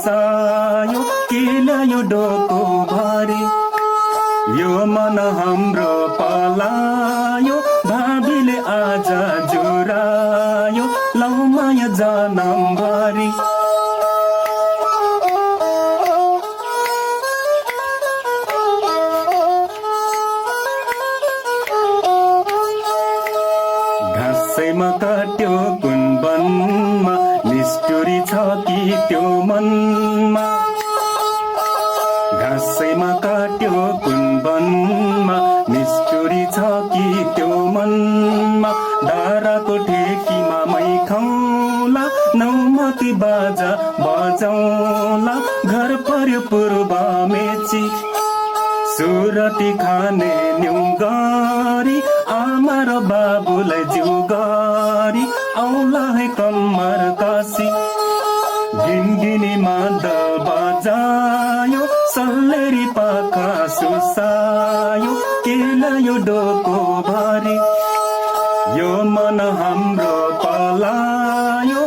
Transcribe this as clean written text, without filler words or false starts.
सुसायो केलायो डोको भरी यो मन हाम्रो पलायो भाबीले आज जुरायो लौमाया जनमभरि घाँसैमा काट्यो कुन वनमा निष्ठुरी छ कि त्यो मनमा घाँसैमा काट्यो कुन वनमा निष्ठुरी छ कि त्यो मनमा धाराको ठेकीमा मै खाउला नौमती बाजा बजाउला घर पर्यो पूर्व मेची सुरती खाने न्यु गरी आमा र बाबुलाई जिउ गरी औला है कम्मर कासी गिनगिनी मादल बजायो सल्लेरी पाखा सुसायो केलायो डोको भरी यो मन हाम्रो पलायो